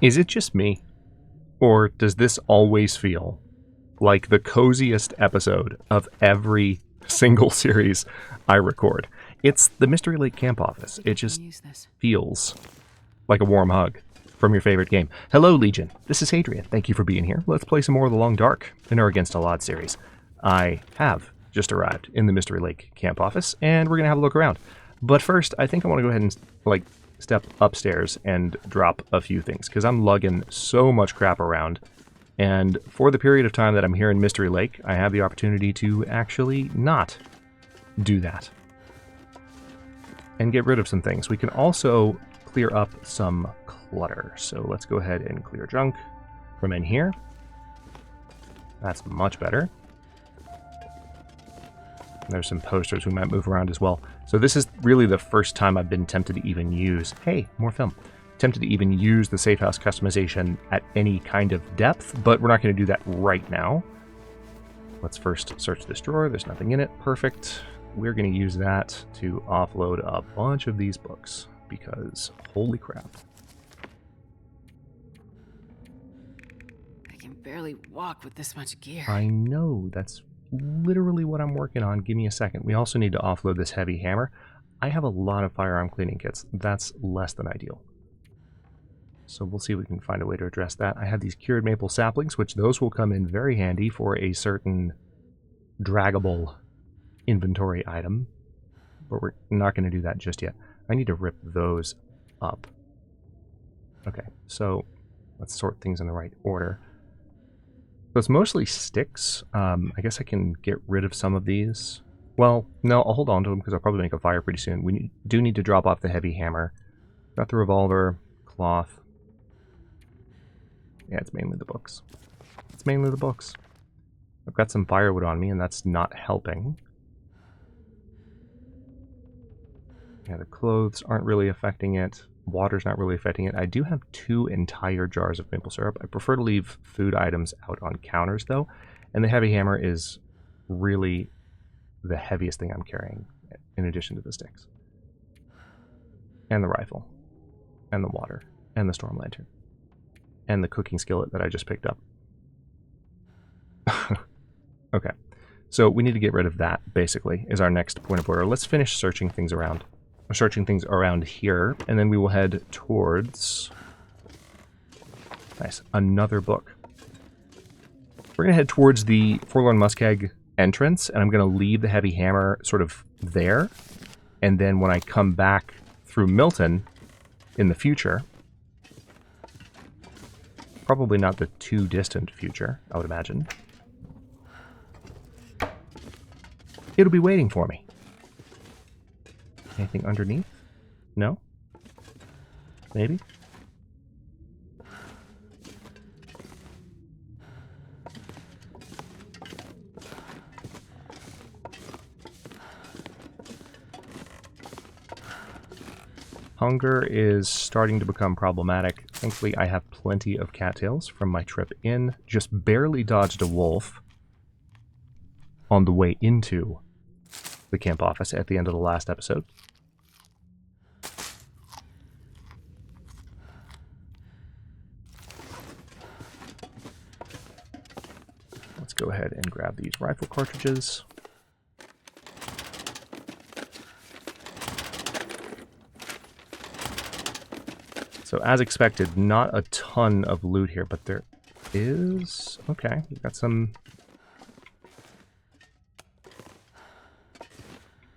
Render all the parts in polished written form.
Is it just me? Or does this always feel like the coziest episode of every single series I record? It's the Mystery Lake Camp Office. It just feels like a warm hug from your favorite game. Hello, Legion. This is Hadrian. Thank you for being here. Let's play some more of the Long Dark in our Against All Odds series. I have just arrived in the Mystery Lake Camp Office, and we're going to have a look around. But first, I think I want to go ahead and step upstairs and drop a few things, because I'm lugging so much crap around. And for the period of time that I'm here in Mystery Lake, I have the opportunity to actually not do that and get rid of some things. We can also clear up some clutter. So let's go ahead and clear junk from in here. That's much better. There's some posters we might move around as well. So this is really the first time I've been tempted to even use, hey, more film, tempted to even use the safe house customization at any kind of depth, but we're not going to do that right now. Let's first search this drawer. There's nothing in it. Perfect. We're going to use that to offload a bunch of these books because holy crap. I can barely walk with this much gear. I know, that's literally what I'm working on. Give me a second. We also need to offload this heavy hammer. I have a lot of firearm cleaning kits. That's less than ideal. So we'll see if we can find a way to address that. I have these cured maple saplings, which those will come in very handy for a certain draggable inventory item. But we're not going to do that just yet. I need to rip those up. Okay, so let's sort things in the right order. So it's mostly sticks. I guess I can get rid of some of these. Well, no, I'll hold on to them because I'll probably make a fire pretty soon. We do need to drop off the heavy hammer. Got the revolver, cloth. Yeah, it's mainly the books. It's mainly the books. I've got some firewood on me and that's not helping. Yeah, the clothes aren't really affecting it. Water's not really affecting it. I do have 2 entire jars of maple syrup. I prefer to leave food items out on counters though, and the heavy hammer is really the heaviest thing I'm carrying in addition to the sticks. And the rifle. And the water. And the storm lantern. And the cooking skillet that I just picked up. Okay, so we need to get rid of that, basically, is our next point of order. Let's finish searching things around. Searching things around here, and then we will head towards... Nice, another book. We're going to head towards the Forlorn Muskeg entrance, and I'm going to leave the heavy hammer sort of there. And then when I come back through Milton in the future, probably not the too distant future, I would imagine, it'll be waiting for me. Anything underneath? No? Maybe? Hunger is starting to become problematic. Thankfully, I have plenty of cattails from my trip in. Just barely dodged a wolf on the way into the camp office at the end of the last episode. Let's go ahead and grab these rifle cartridges. So as expected, not a ton of loot here, but there is... Okay, we've got some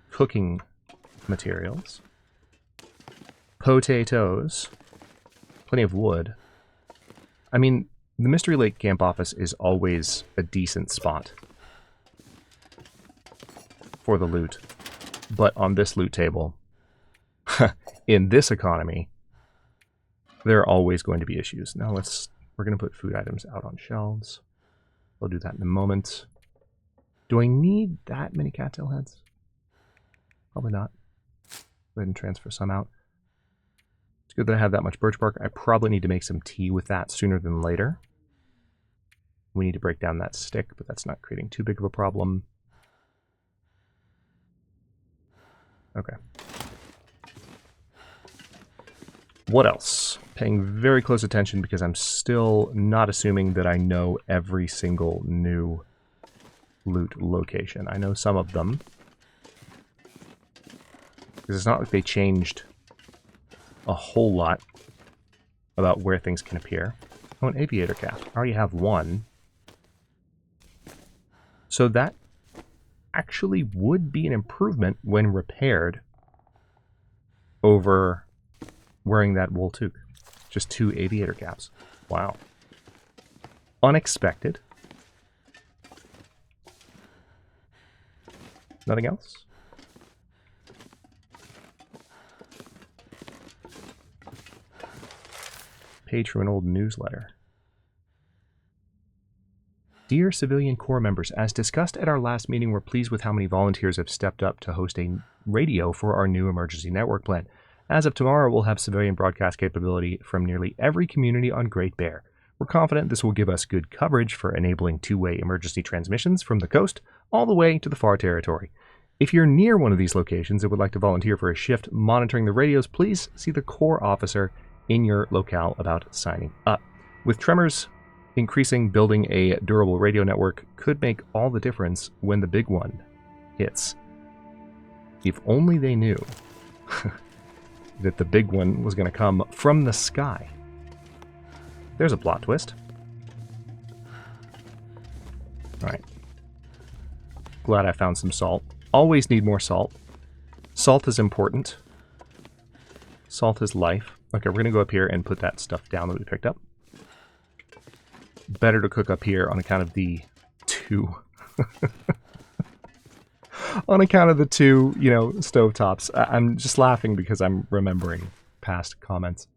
cooking materials. Potatoes. Plenty of wood. I mean, the Mystery Lake Camp Office is always a decent spot for the loot. But on this loot table, in this economy, there are always going to be issues. Now we're going to put food items out on shelves. We'll do that in a moment. Do I need that many cattail heads? Probably not. Go ahead and transfer some out. It's good that I have that much birch bark. I probably need to make some tea with that sooner than later. We need to break down that stick, but that's not creating too big of a problem. Okay. What else? paying very close attention because I'm still not assuming that I know every single new loot location. I know some of them. Because it's not like they changed a whole lot about where things can appear. Oh, an aviator cap. I already have one. So that actually would be an improvement when repaired over wearing that wool toque. Just 2 aviator caps. Wow. Unexpected. Nothing else? Page from an old newsletter. Dear Civilian Corps members, as discussed at our last meeting, we're pleased with how many volunteers have stepped up to host a radio for our new emergency network plan. As of tomorrow, we'll have civilian broadcast capability from nearly every community on Great Bear. We're confident this will give us good coverage for enabling two-way emergency transmissions from the coast all the way to the far territory. If you're near one of these locations and would like to volunteer for a shift monitoring the radios, please see the Corps officer in your locale about signing up. With tremors increasing, building a durable radio network could make all the difference when the big one hits. If only they knew that the big one was going to come from the sky. There's a plot twist. Alright. Glad I found some salt. Always need more salt. Salt is important. Salt is life. Okay, we're going to go up here and put that stuff down that we picked up. Better to cook up here on account of the two... on account of the two, you know, stovetops. I'm just laughing because I'm remembering past comments.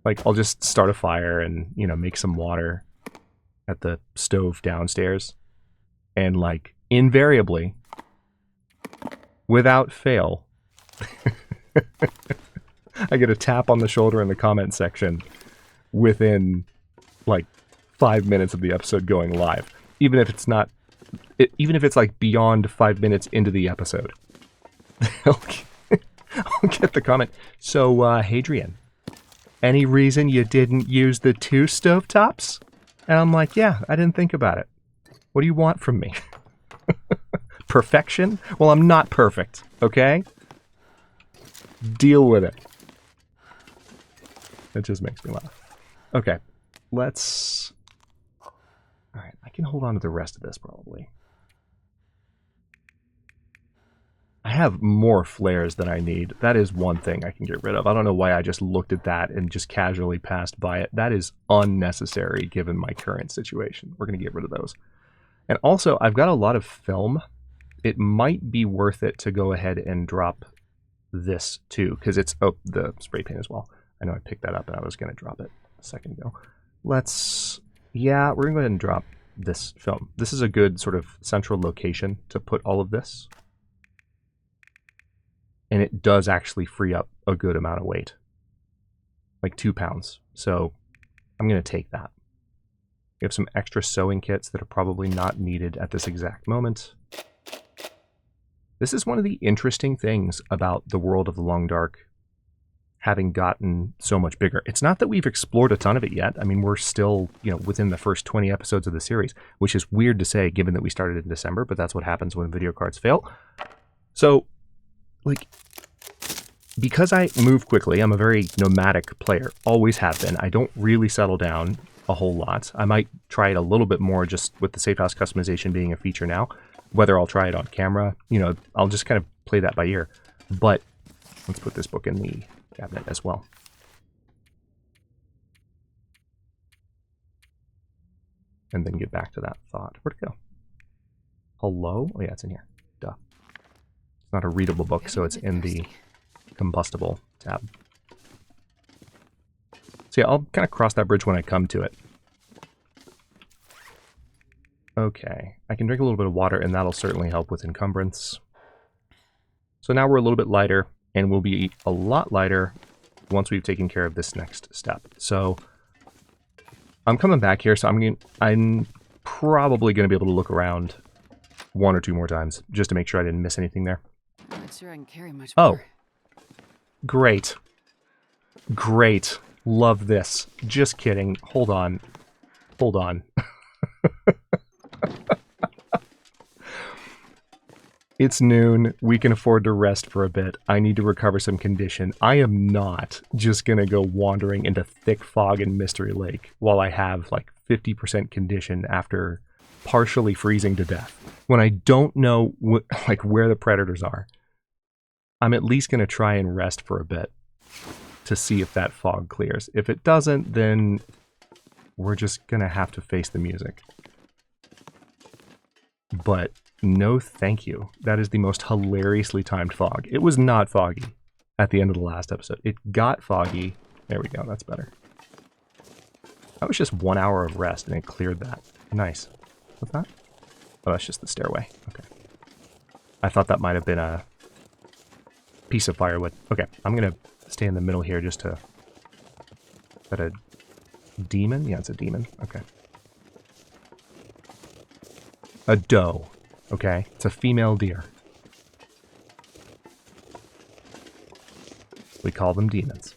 Like, I'll just start a fire and, you know, make some water at the stove downstairs. And, like, invariably, without fail, I get a tap on the shoulder in the comment section within, like, 5 minutes of the episode going live. Even if it's not, even if it's, like, beyond 5 minutes into the episode. I'll get the comment. So, Hadrian, any reason you didn't use the 2 stovetops? And I'm like, yeah, I didn't think about it. What do you want from me? Perfection? Well, I'm not perfect, okay? Deal with it. It just makes me laugh. Okay, let's... Alright, I can hold on to the rest of this, probably. I have more flares than I need. That is one thing I can get rid of. I don't know why I just looked at that and just casually passed by it. That is unnecessary given my current situation. We're going to get rid of those. And also, I've got a lot of film. It might be worth it to go ahead and drop this too, because it's... Oh, the spray paint as well. I know I picked that up and I was going to drop it a second ago. Let's... Yeah, we're going to go ahead and drop this film. This is a good sort of central location to put all of this. And it does actually free up a good amount of weight. Like 2 pounds. So I'm going to take that. We have some extra sewing kits that are probably not needed at this exact moment. This is one of the interesting things about the world of the Long Dark having gotten so much bigger. It's not that we've explored a ton of it yet. I mean, we're still, you know, within the first 20 episodes of the series, which is weird to say given that we started in December, but that's what happens when video cards fail. So, like, because I move quickly, I'm a very nomadic player, always have been. I don't really settle down a whole lot. I might try it a little bit more just with the safe house customization being a feature now. Whether I'll try it on camera, you know, I'll just kind of play that by ear. But let's put this book in the cabinet as well. And then get back to that thought. Where'd it go? Hello? Oh yeah, it's in here. Duh. It's not a readable book, so it's in the combustible tab. So yeah, I'll kind of cross that bridge when I come to it. Okay, I can drink a little bit of water and that'll certainly help with encumbrance. So now we're a little bit lighter and we'll be a lot lighter once we've taken care of this next step. So I'm coming back here, so I'm probably going to be able to look around 1 or 2 more times just to make sure I didn't miss anything there. I'm not sure I can carry much Oh, more. great. Great. Love this. Just kidding. Hold on. Hold on. It's noon. We can afford to rest for a bit. I need to recover some condition. I am not just going to go wandering into thick fog in Mystery Lake while I have like 50% condition after partially freezing to death. When I don't know like where the predators are, I'm at least going to try and rest for a bit to see if that fog clears. If it doesn't, then we're just going to have to face the music. But no thank you. That is the most hilariously timed fog. It was not foggy at the end of the last episode. It got foggy. There we go. That's better. That was just 1 hour of rest and it cleared that. Nice. What's that? Oh, that's just the stairway. Okay. I thought that might have been a piece of firewood. Okay, I'm going to stay in the middle here just to... Is that a demon? Yeah, it's a demon. Okay. A doe. Okay, it's a female deer. We call them demons.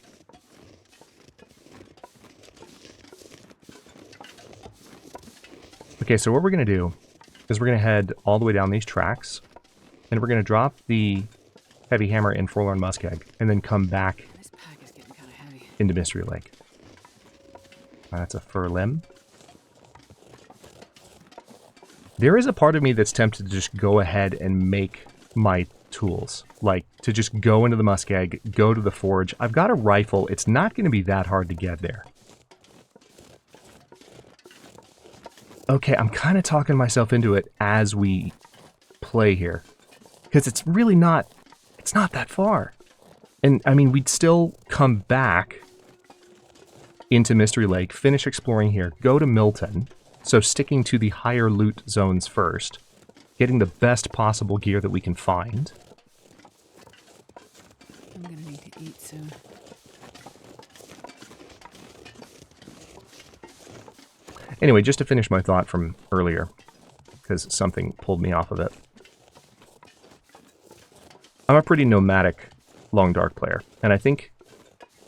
Okay, so what we're going to do is we're going to head all the way down these tracks, and we're going to drop the heavy hammer in Forlorn Muskeg, and then come back This pack is getting kind of heavy. into Mystery Lake. That's a fur limb. There is a part of me that's tempted to just go ahead and make my tools. Like, to just go into the muskeg, go to the forge. I've got a rifle. It's not going to be that hard to get there. Okay, I'm kind of talking myself into it as we play here. Because it's really not... It's not that far. And, I mean, we'd still come back into Mystery Lake, finish exploring here, go to Milton... So sticking to the higher loot zones first, getting the best possible gear that we can find. I'm gonna need to eat soon. Anyway, just to finish my thought from earlier, because something pulled me off of it. I'm a pretty nomadic Long Dark player, and I think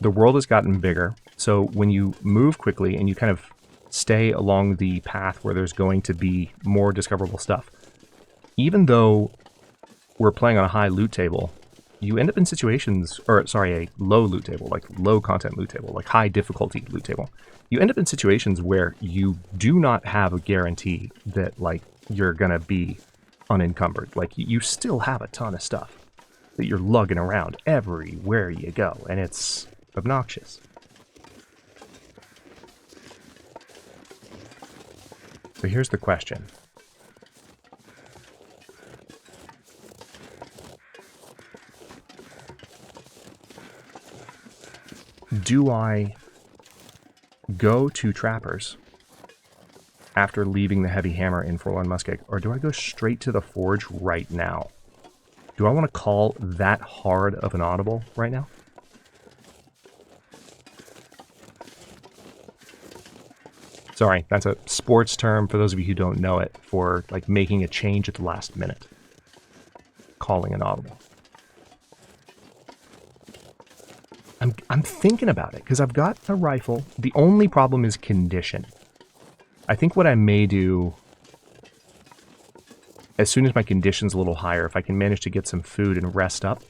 the world has gotten bigger, so when you move quickly and you kind of stay along the path where there's going to be more discoverable stuff. Even though we're playing on a high loot table, you end up in situations, or sorry, a low loot table, like low content loot table, like high difficulty loot table. You end up in situations where you do not have a guarantee that like you're gonna be unencumbered. Like you still have a ton of stuff that you're lugging around everywhere you go, and it's obnoxious. So here's the question. Do I go to Trappers after leaving the heavy hammer in Forlorn Muskeg, or do I go straight to the forge right now? Do I want to call that hard of an audible right now? Sorry, that's a sports term for those of you who don't know it, for like making a change at the last minute. Calling an audible. I'm thinking about it, because I've got a rifle. The only problem is condition. I think what I may do, as soon as my condition's a little higher, if I can manage to get some food and rest up,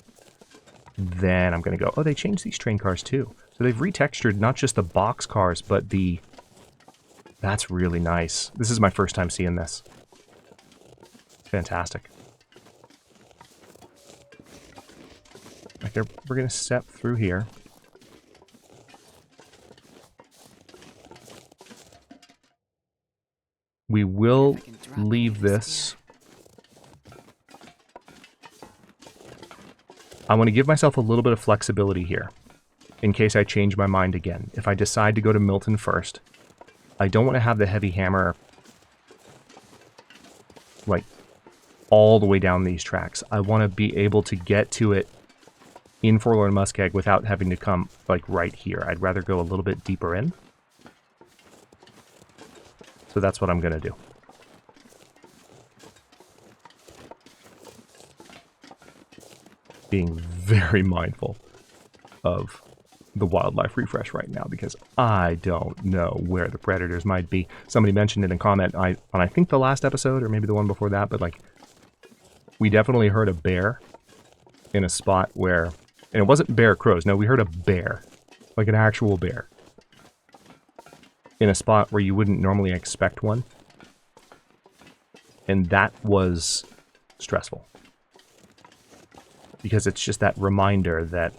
then I'm going to go, oh, they changed these train cars too. So they've retextured not just the box cars, but the... That's really nice. This is my first time seeing this. Fantastic. Okay, we're going to step through here. We will leave this. I want to give myself a little bit of flexibility here, in case I change my mind again. If I decide to go to Milton first, I don't want to have the heavy hammer, like, all the way down these tracks. I want to be able to get to it in Forlorn Muskeg without having to come, like, right here. I'd rather go a little bit deeper in. So that's what I'm going to do. Being very mindful of the wildlife refresh right now because I don't know where the predators might be. Somebody mentioned it in comment on I think the last episode or maybe the one before that, but like we definitely heard a bear in a spot where, and it wasn't bear crows. No, we heard a bear, like an actual bear, in a spot where you wouldn't normally expect one. And that was stressful. Because it's just that reminder that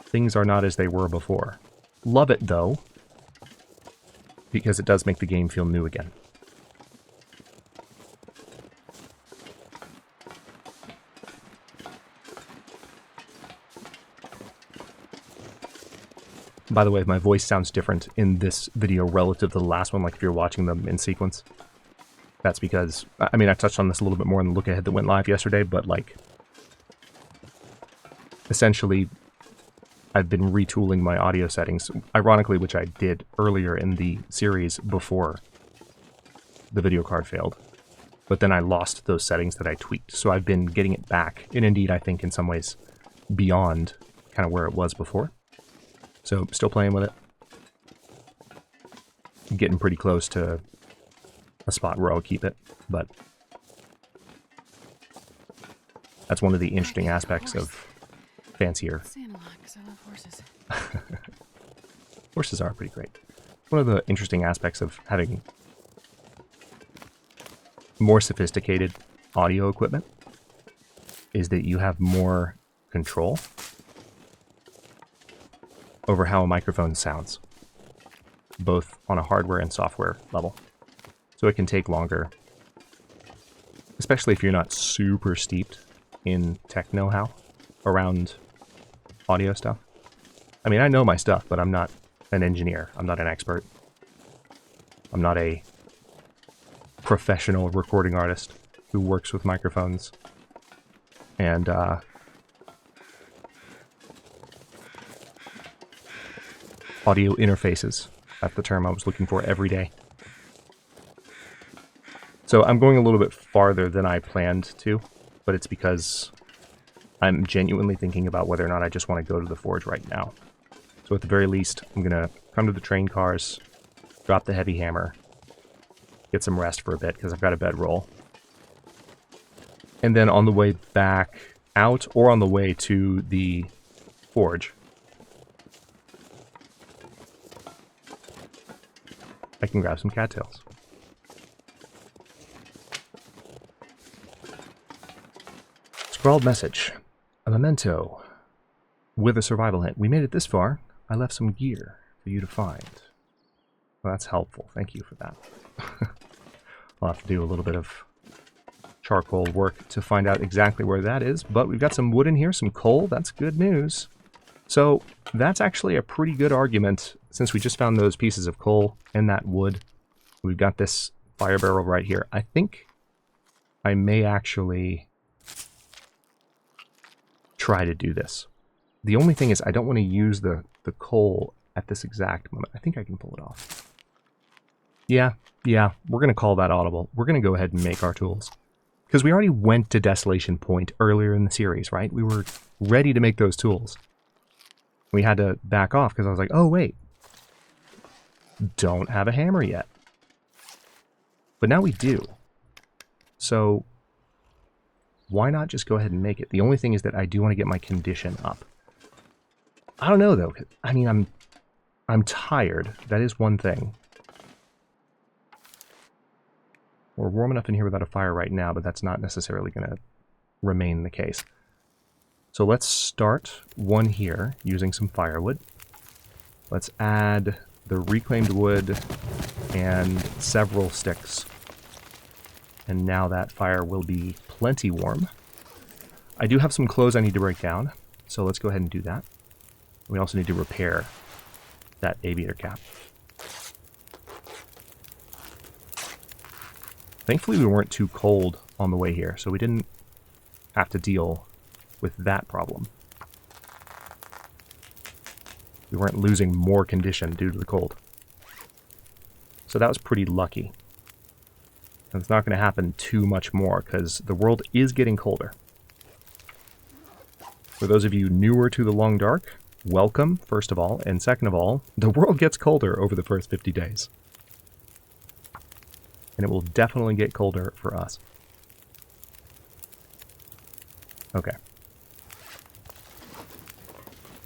things are not as they were before. Love it, though, because it does make the game feel new again. By the way, my voice sounds different in this video relative to the last one, like if you're watching them in sequence. That's because, I mean, I touched on this a little bit more in the look ahead that went live yesterday, but like, essentially, I've been retooling my audio settings, ironically, which I did earlier in the series before the video card failed. But then I lost those settings that I tweaked, so I've been getting it back, and indeed, I think in some ways, beyond kind of where it was before. So, still playing with it. I'm getting pretty close to a spot where I'll keep it, but that's one of the interesting aspects of fancier. Horses are pretty great. One of the interesting aspects of having more sophisticated audio equipment is that you have more control over how a microphone sounds, both on a hardware and software level. So it can take longer, especially if you're not super steeped in tech know-how around audio stuff. I mean, I know my stuff, but I'm not an engineer. I'm not an expert. I'm not a professional recording artist who works with microphones and audio interfaces. That's the term I was looking for every day. So I'm going a little bit farther than I planned to, but it's because I'm genuinely thinking about whether or not I just want to go to the forge right now. So at the very least, I'm going to come to the train cars, drop the heavy hammer, get some rest for a bit because I've got a bedroll. And then on the way back out or on the way to the forge, I can grab some cattails. Scrawled message. A memento with a survival hint. We made it this far. I left some gear for you to find. Well, that's helpful. Thank you for that. I'll have to do a little bit of charcoal work to find out exactly where that is, but we've got some wood in here, some coal. That's good news. So that's actually a pretty good argument since we just found those pieces of coal and that wood. We've got this fire barrel right here. I think I may actually try to do this. The only thing is I don't want to use the coal at this exact moment. I think I can pull it off. Yeah, we're going to call that audible. We're going to go ahead and make our tools. Because we already went to Desolation Point earlier in the series, right? We were ready to make those tools. We had to back off because I was like, oh wait, don't have a hammer yet. But now we do. So why not just go ahead and make it? The only thing is that I do want to get my condition up. I don't know though. I mean, I'm tired. That is one thing. We're warm enough in here without a fire right now, but that's not necessarily going to remain the case. So let's start one here using some firewood. Let's add the reclaimed wood and several sticks. And now that fire will be plenty warm. I do have some clothes I need to break down, so let's go ahead and do that. We also need to repair that aviator cap. Thankfully we weren't too cold on the way here, so we didn't have to deal with that problem. We weren't losing more condition due to the cold. So that was pretty lucky. And it's not going to happen too much more, because the world is getting colder. For those of you newer to the Long Dark, welcome, first of all, and second of all, the world gets colder over the first 50 days. And it will definitely get colder for us. Okay.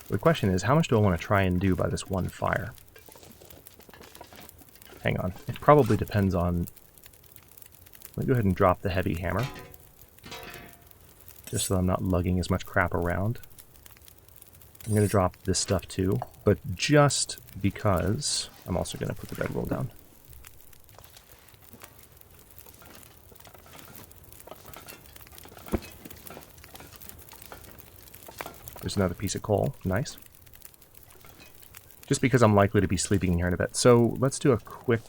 The question is, how much do I want to try and do by this one fire? Hang on. It probably depends on... Let me go ahead and drop the heavy hammer. Just so I'm not lugging as much crap around. I'm going to drop this stuff too, but just because I'm also going to put the bedroll down. There's another piece of coal. Nice. Just because I'm likely to be sleeping here in a bit. So let's do a quick...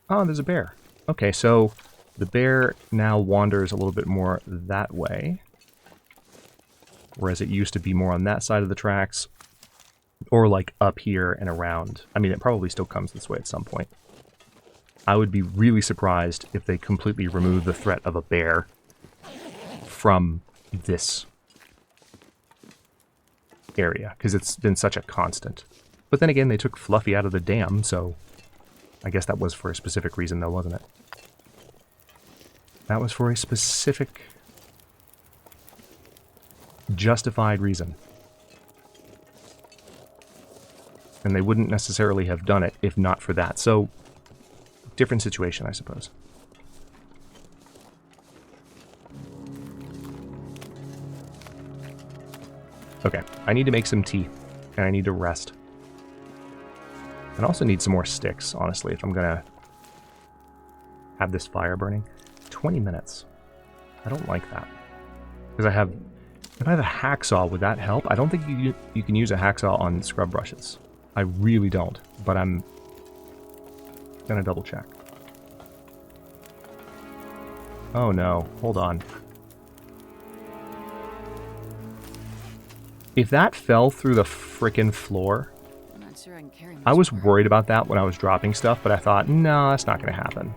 Oh, there's a bear. Okay, so the bear now wanders a little bit more that way. Whereas it used to be more on that side of the tracks. Or like up here and around. I mean, it probably still comes this way at some point. I would be really surprised if they completely remove the threat of a bear from this area, because it's been such a constant. But then again, they took Fluffy out of the dam, so I guess that was for a specific reason though, wasn't it? That was for a specific justified reason. And they wouldn't necessarily have done it if not for that. So, different situation, I suppose. Okay, I need to make some tea, and I need to rest. I also need some more sticks, honestly, if I'm gonna have this fire burning. 20 minutes. I don't like that. Because if I have a hacksaw, would that help? I don't think you can use a hacksaw on scrub brushes. I really don't, but I'm gonna double check. Oh no, hold on. If that fell through the frickin' floor, I'm not sure I can carry I was much worried about that when I was dropping stuff, but I thought, no, that's not gonna happen.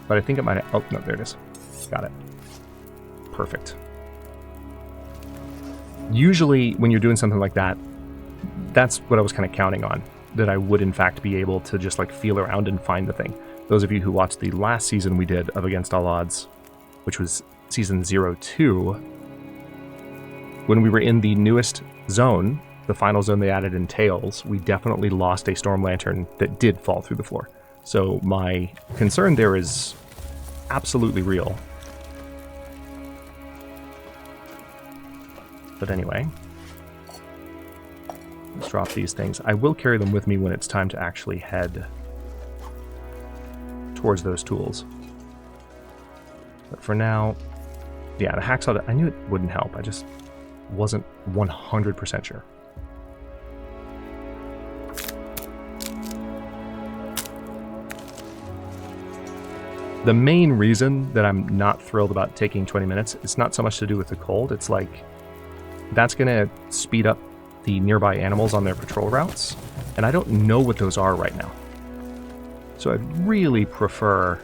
But I think it might have... Oh, no, there it is. Got it. Perfect. Usually, when you're doing something like that, that's what I was kind of counting on. That I would, in fact, be able to just, like, feel around and find the thing. Those of you who watched the last season we did of Against All Odds, which was season 02, when we were in the newest zone, the final zone they added in Tails, we definitely lost a storm lantern that did fall through the floor. So my concern there is absolutely real. But anyway, let's drop these things. I will carry them with me when it's time to actually head towards those tools. But for now, yeah, the hacksaw, I knew it wouldn't help. I just wasn't 100% sure. The main reason that I'm not thrilled about taking 20 minutes, it's not so much to do with the cold, it's like, that's going to speed up the nearby animals on their patrol routes, and I don't know what those are right now. So I'd really prefer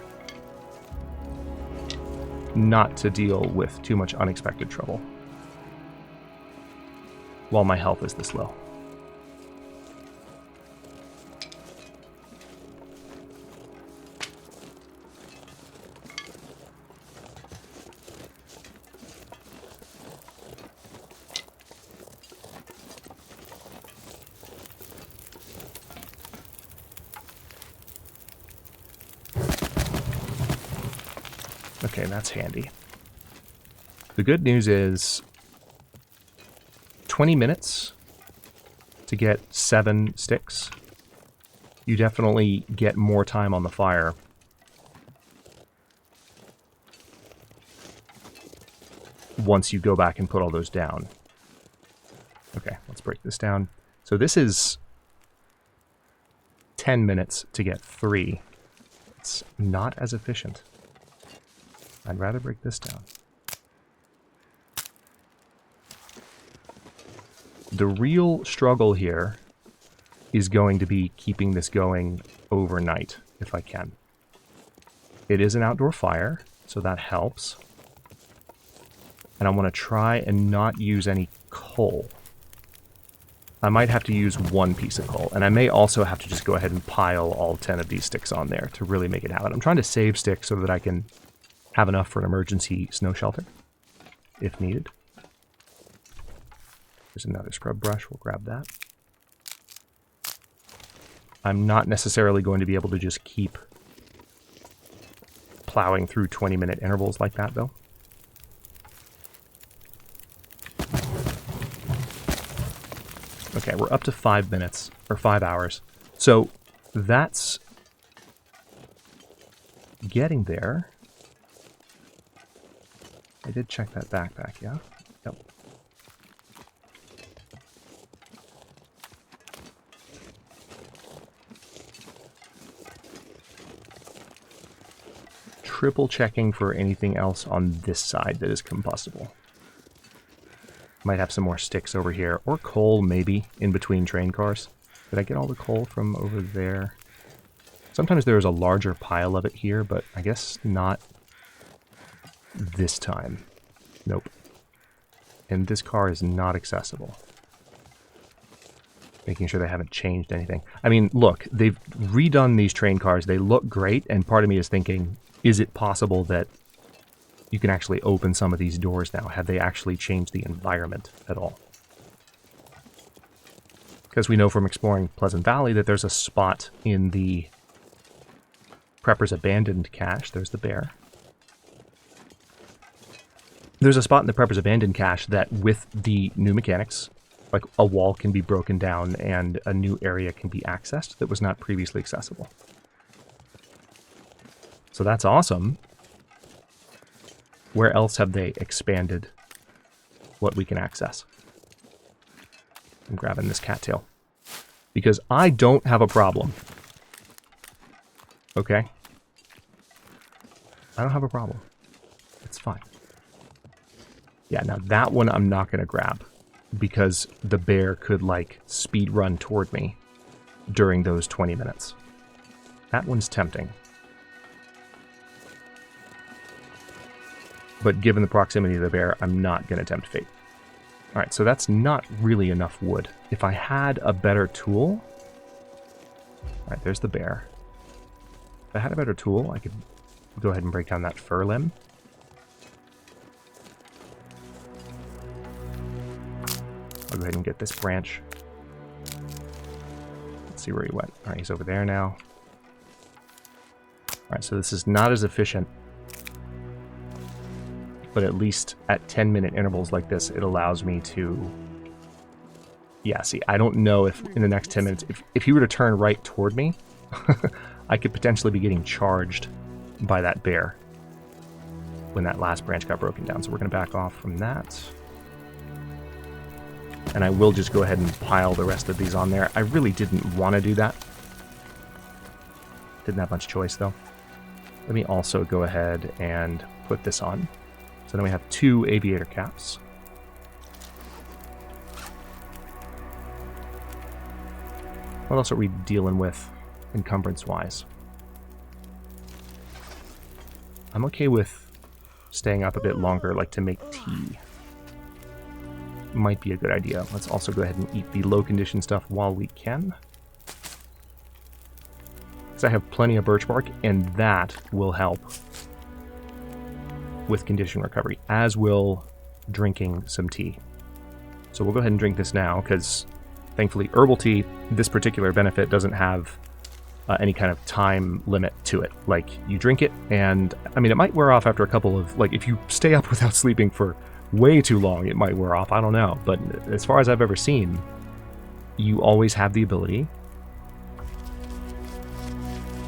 not to deal with too much unexpected trouble while my health is this low. Okay, that's handy. The good news is 20 minutes to get 7 sticks. You definitely get more time on the fire. Once you go back and put all those down. Okay, let's break this down. So this is 10 minutes to get 3. It's not as efficient. I'd rather break this down. The real struggle here is going to be keeping this going overnight, if I can. It is an outdoor fire, so that helps. And I want to try and not use any coal. I might have to use one piece of coal, and I may also have to just go ahead and pile all 10 of these sticks on there to really make it happen. I'm trying to save sticks so that I can have enough for an emergency snow shelter, if needed. There's another scrub brush, we'll grab that. I'm not necessarily going to be able to just keep plowing through 20-minute intervals like that, though. Okay, we're up to 5 minutes, or 5 hours. So that's getting there. I did check that backpack, yeah? Yep. Triple checking for anything else on this side that is combustible. Might have some more sticks over here, or coal maybe, in between train cars. Did I get all the coal from over there? Sometimes there is a larger pile of it here, but I guess not this time. Nope. And this car is not accessible. Making sure they haven't changed anything. I mean, look, they've redone these train cars. They look great, and part of me is thinking, is it possible that you can actually open some of these doors now? Have they actually changed the environment at all? Because we know from exploring Pleasant Valley that there's a spot in the Prepper's Abandoned cache. There's the bear. There's a spot in the Prepper's Abandoned cache that with the new mechanics, like a wall can be broken down and a new area can be accessed that was not previously accessible. So that's awesome. Where else have they expanded what we can access? I'm grabbing this cattail. Because I don't have a problem. Okay? I don't have a problem. It's fine. Yeah, now that one I'm not going to grab. Because the bear could, like, speed run toward me during those 20 minutes. That one's tempting. But given the proximity of the bear, I'm not going to tempt fate. Alright, so that's not really enough wood. If I had a better tool... Alright, there's the bear. If I had a better tool, I could go ahead and break down that fir limb. I'll go ahead and get this branch. Let's see where he went. Alright, he's over there now. Alright, so this is not as efficient. But at least at 10-minute intervals like this, it allows me to... Yeah, see, I don't know if in the next 10 minutes... If he were to turn right toward me, I could potentially be getting charged by that bear when that last branch got broken down. So we're going to back off from that. And I will just go ahead and pile the rest of these on there. I really didn't want to do that. Didn't have much choice, though. Let me also go ahead and put this on. So then we have 2 aviator caps. What else are we dealing with encumbrance-wise? I'm okay with staying up a bit longer, like to make tea. Might be a good idea. Let's also go ahead and eat the low-condition stuff while we can. Because I have plenty of birch bark, and that will help with condition recovery, as will drinking some tea. So we'll go ahead and drink this now, because thankfully herbal tea, this particular benefit, doesn't have any kind of time limit to it. Like, you drink it, and I mean, it might wear off after a couple of, like, if you stay up without sleeping for way too long, it might wear off. I don't know. But as far as I've ever seen, you always have the ability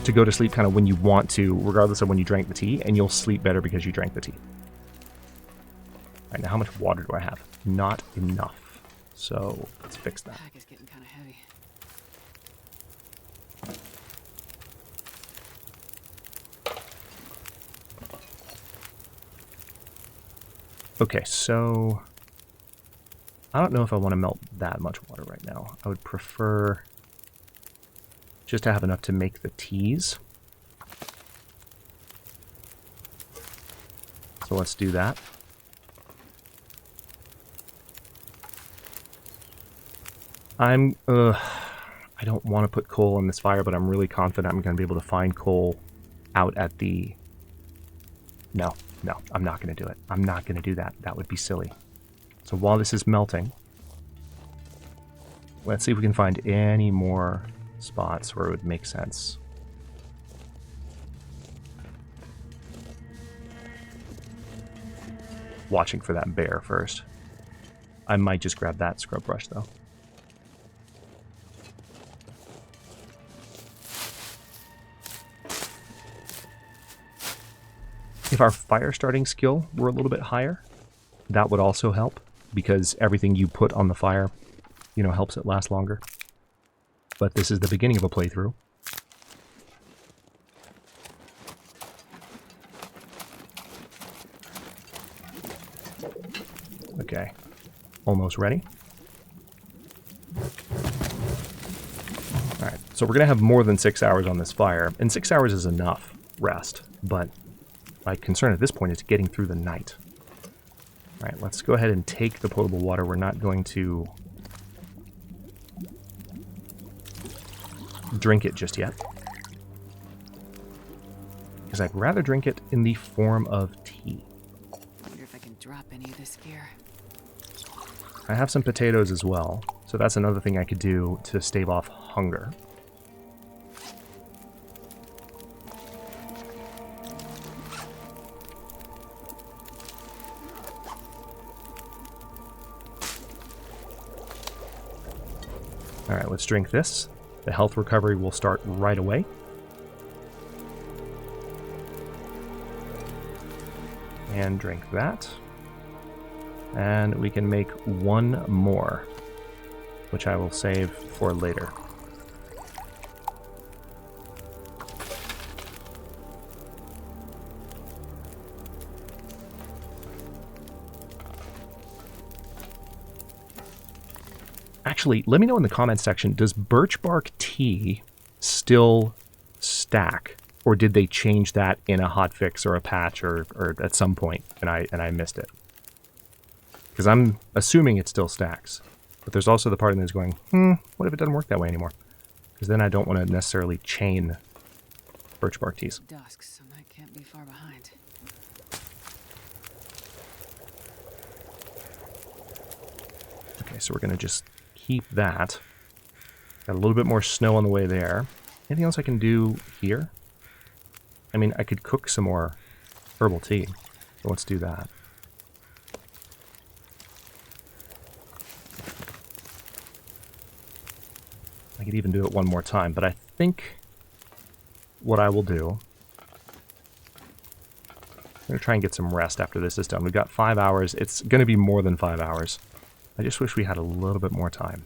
to go to sleep kind of when you want to, regardless of when you drank the tea, and you'll sleep better because you drank the tea. All right, now how much water do I have? Not enough. So let's fix that. The pack is getting kind of heavy. Okay, so I don't know if I want to melt that much water right now. I would prefer just to have enough to make the teas. So let's do that. I don't want to put coal in this fire, but I'm really confident I'm going to be able to find coal out at the... No, I'm not going to do it. I'm not going to do that. That would be silly. So while this is melting, let's see if we can find any more spots where it would make sense. Watching for that bear first. I might just grab that scrub brush though. If our fire starting skill were a little bit higher, that would also help, because everything you put on the fire, you know, helps it last longer. But this is the beginning of a playthrough. Okay, almost ready. Alright, so we're going to have more than 6 hours on this fire, and 6 hours is enough rest, but my concern at this point is getting through the night. Alright, let's go ahead and take the potable water. We're not going to drink it just yet, because I'd rather drink it in the form of tea. Wonder if I can drop any of this gear. I have some potatoes as well, so that's another thing I could do to stave off hunger. Alright, let's drink this. The health recovery will start right away. And drink that. And we can make one more, which I will save for later. Actually, let me know in the comments section, does birch bark tea still stack? Or did they change that in a hotfix or a patch or at some point and I missed it? Because I'm assuming it still stacks. But there's also the part of me that's going, what if it doesn't work that way anymore? Because then I don't want to necessarily chain birch bark teas. Dusk, so I can't be far behind. Okay, so we're going to just keep that. Got a little bit more snow on the way there. Anything else I can do here? I mean, I could cook some more herbal tea. So let's do that. I could even do it one more time, but I think what I will do... I'm going to try and get some rest after this is done. We've got 5 hours. It's going to be more than 5 hours. I just wish we had a little bit more time.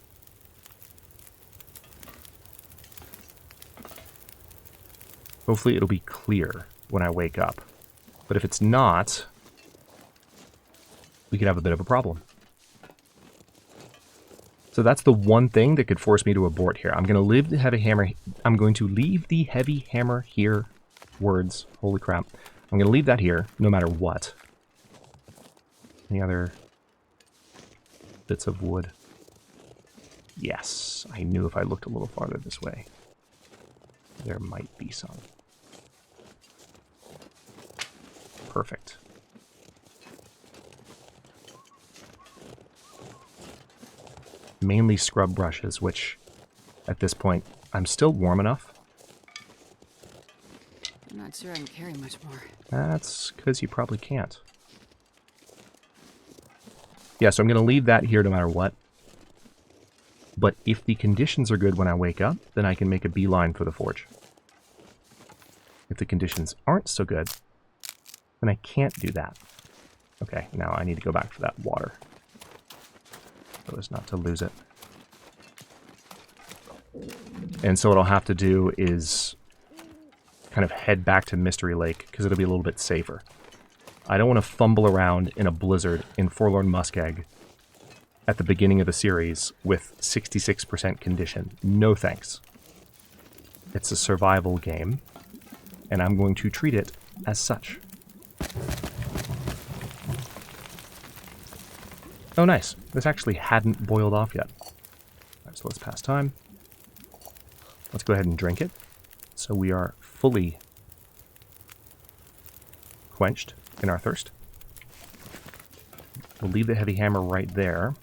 Hopefully it'll be clear when I wake up. But if it's not, we could have a bit of a problem. So that's the one thing that could force me to abort here. I'm going to leave the heavy hammer. I'm going to leave the heavy hammer here. Words. Holy crap. I'm going to leave that here no matter what. Any other bits of wood? Yes, I knew if I looked a little farther this way, there might be some. Perfect. Mainly scrub brushes, which at this point, I'm still warm enough. I'm not sure I can carry much more. That's because you probably can't. Yeah, so I'm going to leave that here no matter what. But if the conditions are good when I wake up, then I can make a beeline for the forge. If the conditions aren't so good, then I can't do that. Okay, now I need to go back for that water, so as not to lose it. And so what I'll have to do is kind of head back to Mystery Lake, because it'll be a little bit safer. I don't want to fumble around in a blizzard in Forlorn Muskeg at the beginning of the series with 66% condition. No thanks. It's a survival game, and I'm going to treat it as such. Oh, nice. This actually hadn't boiled off yet. So let's pass time. Let's go ahead and drink it. So we are fully quenched in our thirst. We'll leave the heavy hammer right there.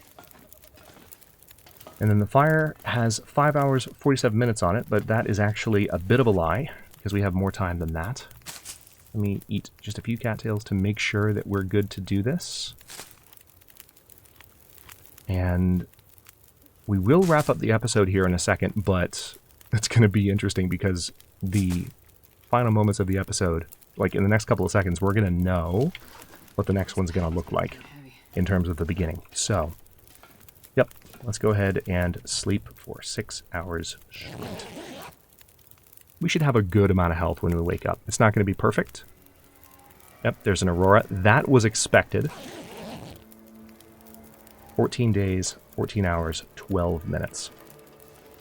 And then the fire has 5 hours, 47 minutes on it, but that is actually a bit of a lie, because we have more time than that. Let me eat just a few cattails to make sure that we're good to do this. And we will wrap up the episode here in a second, but it's going to be interesting because the final moments of the episode, like in the next couple of seconds, we're going to know what the next one's going to look like in terms of the beginning. So, yep, let's go ahead and sleep for 6 hours straight. We should have a good amount of health when we wake up. It's not going to be perfect. Yep, there's an aurora. That was expected. 14 days, 14 hours, 12 minutes.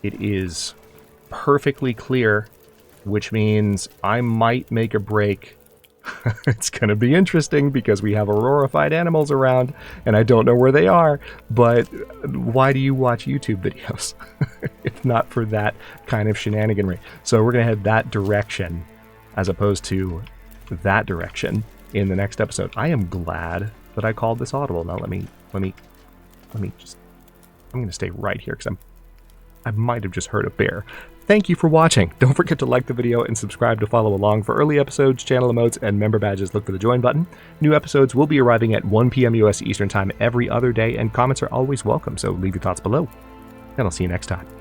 It is perfectly clear, which means I might make a break. It's going to be interesting because we have aurorified animals around, and I don't know where they are, but why do you watch YouTube videos if not for that kind of shenaniganry? So we're going to head that direction as opposed to that direction in the next episode. I am glad that I called this audible. Now let me just, I'm going to stay right here because I might have just heard a bear. Thank you for watching. Don't forget to like the video and subscribe to follow along for early episodes, channel emotes, and member badges. Look for the join button. New episodes will be arriving at 1 p.m. US Eastern Time every other day, and comments are always welcome, so leave your thoughts below. And I'll see you next time.